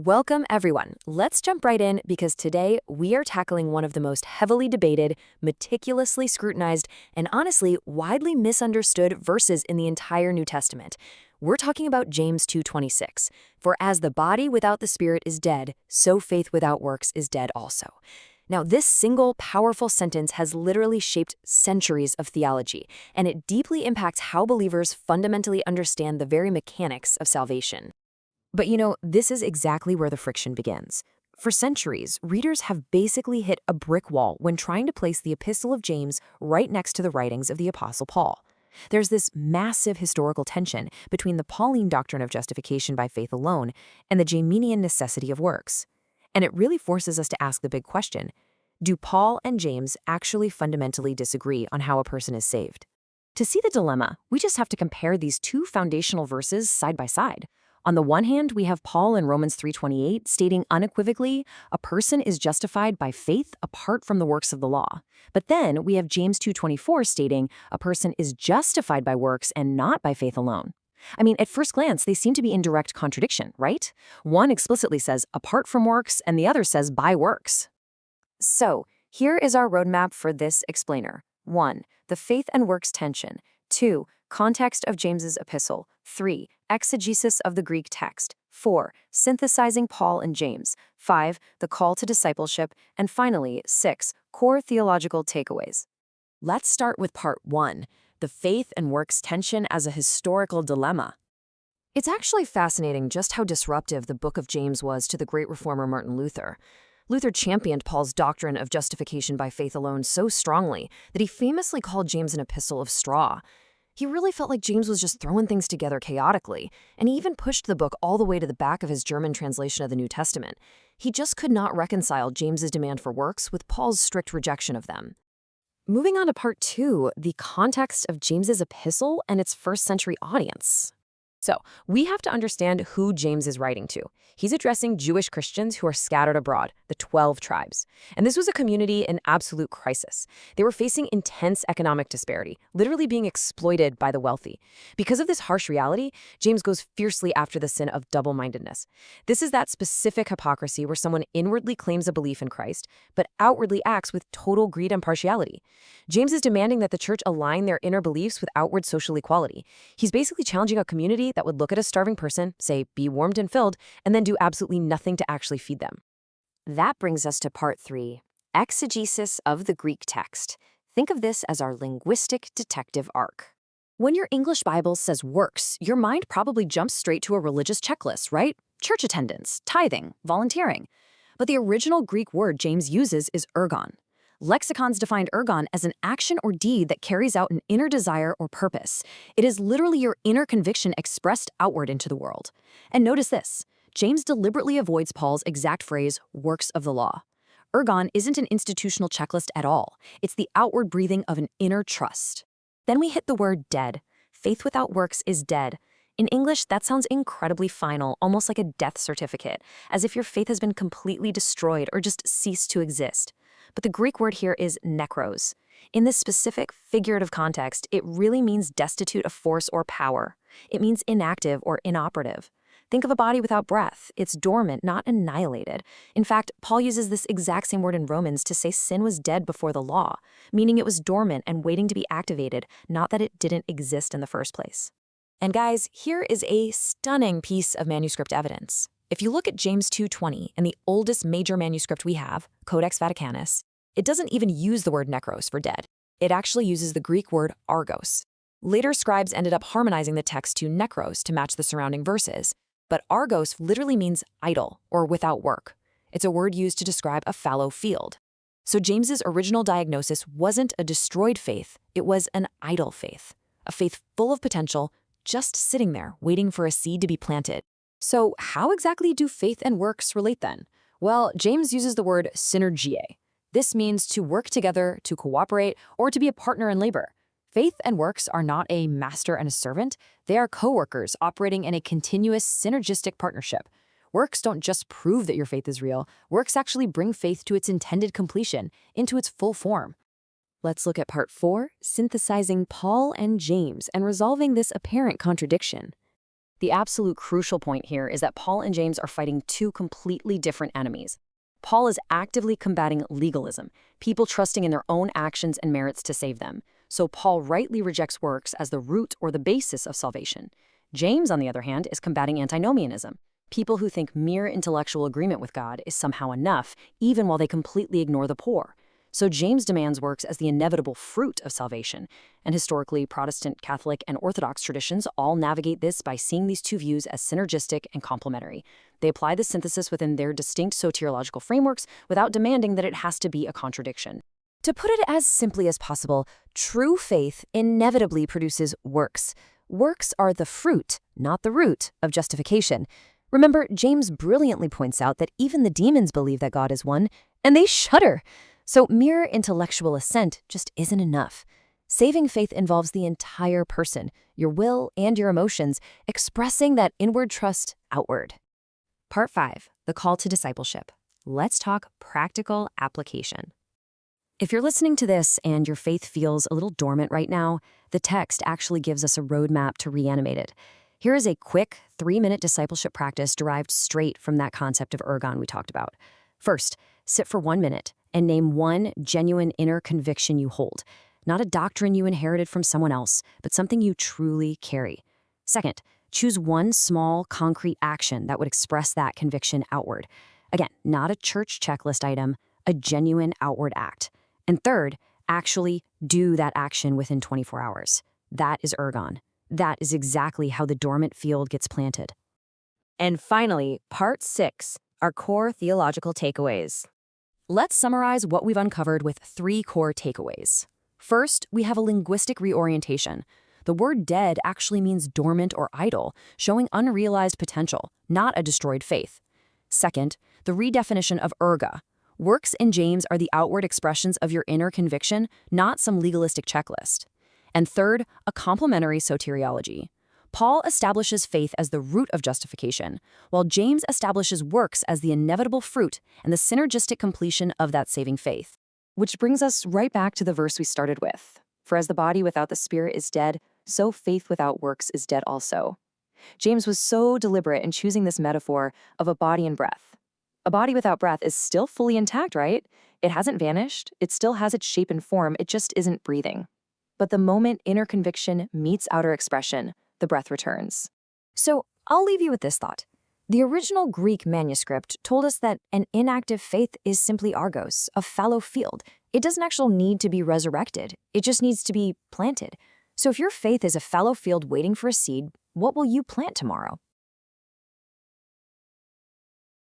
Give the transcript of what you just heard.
Welcome, everyone. Let's jump right in because today we are tackling one of the most heavily debated, meticulously scrutinized, and honestly widely misunderstood verses in the entire New Testament. We're talking about James 2:26. For as the body without the spirit is dead, so faith without works is dead also. Now, this single powerful sentence has literally shaped centuries of theology, and it deeply impacts how believers fundamentally understand the very mechanics of salvation. But this is exactly where the friction begins. For centuries, readers have basically hit a brick wall when trying to place the Epistle of James right next to the writings of the Apostle Paul. There's this massive historical tension between the Pauline doctrine of justification by faith alone and the Jamesian necessity of works. And it really forces us to ask the big question: do Paul and James actually fundamentally disagree on how a person is saved? To see the dilemma, we just have to compare these two foundational verses side by side. On the one hand, we have Paul in Romans 3:28 stating unequivocally, a person is justified by faith apart from the works of the law. But then we have James 2:24 stating a person is justified by works and not by faith alone. I mean, at first glance, they seem to be in direct contradiction, right? One explicitly says apart from works, and the other says by works. So, here is our roadmap for this explainer. 1. The faith and works tension. 2. Context of James's epistle. 3. Exegesis of the Greek text. 4. Synthesizing Paul and James. 5. The call to discipleship. And finally, 6. Core theological takeaways. Let's start with part 1, the faith and works tension as a historical dilemma. It's actually fascinating just how disruptive the book of James was to the great reformer Martin Luther. Luther championed Paul's doctrine of justification by faith alone so strongly that he famously called James an epistle of straw. He really felt like James was just throwing things together chaotically, and he even pushed the book all the way to the back of his German translation of the New Testament. He just could not reconcile James's demand for works with Paul's strict rejection of them. Moving on to part 2, the context of James's epistle and its first-century audience. So, we have to understand who James is writing to. He's addressing Jewish Christians who are scattered abroad, the 12 tribes. And this was a community in absolute crisis. They were facing intense economic disparity, literally being exploited by the wealthy. Because of this harsh reality, James goes fiercely after the sin of double-mindedness. This is that specific hypocrisy where someone inwardly claims a belief in Christ, but outwardly acts with total greed and partiality. James is demanding that the church align their inner beliefs with outward social equality. He's basically challenging a community that would look at a starving person, say, be warmed and filled, and then do absolutely nothing to actually feed them. That brings us to part 3, exegesis of the Greek text. Think of this as our linguistic detective arc. When your English Bible says works, your mind probably jumps straight to a religious checklist, right? Church attendance, tithing, volunteering. But the original Greek word James uses is ergon. Lexicons defined ergon as an action or deed that carries out an inner desire or purpose. It is literally your inner conviction expressed outward into the world. And notice this: James deliberately avoids Paul's exact phrase, works of the law. Ergon isn't an institutional checklist at all. It's the outward breathing of an inner trust. Then we hit the word dead. Faith without works is dead. In English, that sounds incredibly final, almost like a death certificate, as if your faith has been completely destroyed or just ceased to exist. But the Greek word here is nekros. In this specific, figurative context, it really means destitute of force or power. It means inactive or inoperative. Think of a body without breath. It's dormant, not annihilated. In fact, Paul uses this exact same word in Romans to say sin was dead before the law, meaning it was dormant and waiting to be activated, not that it didn't exist in the first place. And guys, here is a stunning piece of manuscript evidence. If you look at James 2:20 and the oldest major manuscript we have, Codex Vaticanus, it doesn't even use the word nekros for dead. It actually uses the Greek word argos. Later scribes ended up harmonizing the text to nekros to match the surrounding verses, but argos literally means idle or without work. It's a word used to describe a fallow field. So James's original diagnosis wasn't a destroyed faith, it was an idle faith, a faith full of potential, just sitting there waiting for a seed to be planted. So how exactly do faith and works relate then? Well, James uses the word synergie. This means to work together, to cooperate, or to be a partner in labor. Faith and works are not a master and a servant. They are co-workers operating in a continuous synergistic partnership. Works don't just prove that your faith is real. Works actually bring faith to its intended completion, into its full form. Let's look at part 4, synthesizing Paul and James and resolving this apparent contradiction. The absolute crucial point here is that Paul and James are fighting two completely different enemies. Paul is actively combating legalism, people trusting in their own actions and merits to save them. So Paul rightly rejects works as the root or the basis of salvation. James, on the other hand, is combating antinomianism, people who think mere intellectual agreement with God is somehow enough, even while they completely ignore the poor. So James demands works as the inevitable fruit of salvation, and historically, Protestant, Catholic, and Orthodox traditions all navigate this by seeing these two views as synergistic and complementary. They apply the synthesis within their distinct soteriological frameworks without demanding that it has to be a contradiction. To put it as simply as possible, true faith inevitably produces works. Works are the fruit, not the root, of justification. Remember, James brilliantly points out that even the demons believe that God is one, and they shudder. So mere intellectual assent just isn't enough. Saving faith involves the entire person, your will and your emotions, expressing that inward trust outward. Part 5, the call to discipleship. Let's talk practical application. If you're listening to this and your faith feels a little dormant right now, the text actually gives us a roadmap to reanimate it. Here is a quick 3-minute discipleship practice derived straight from that concept of ergon we talked about. First, sit for 1 minute and name one genuine inner conviction you hold. Not a doctrine you inherited from someone else, but something you truly carry. Second, choose one small, concrete action that would express that conviction outward. Again, not a church checklist item, a genuine outward act. And third, actually do that action within 24 hours. That is ergon. That is exactly how the dormant field gets planted. And finally, part 6, our core theological takeaways. Let's summarize what we've uncovered with 3 core takeaways. First, we have a linguistic reorientation. The word dead actually means dormant or idle, showing unrealized potential, not a destroyed faith. Second, the redefinition of erga. Works in James are the outward expressions of your inner conviction, not some legalistic checklist. And third, a complementary soteriology. Paul establishes faith as the root of justification, while James establishes works as the inevitable fruit and the synergistic completion of that saving faith. Which brings us right back to the verse we started with. For as the body without the spirit is dead, so faith without works is dead also. James was so deliberate in choosing this metaphor of a body and breath. A body without breath is still fully intact, right? It hasn't vanished. It still has its shape and form. It just isn't breathing. But the moment inner conviction meets outer expression, the breath returns. So I'll leave you with this thought. The original Greek manuscript told us that an inactive faith is simply argos, a fallow field. It doesn't actually need to be resurrected. It just needs to be planted. So if your faith is a fallow field waiting for a seed, what will you plant tomorrow?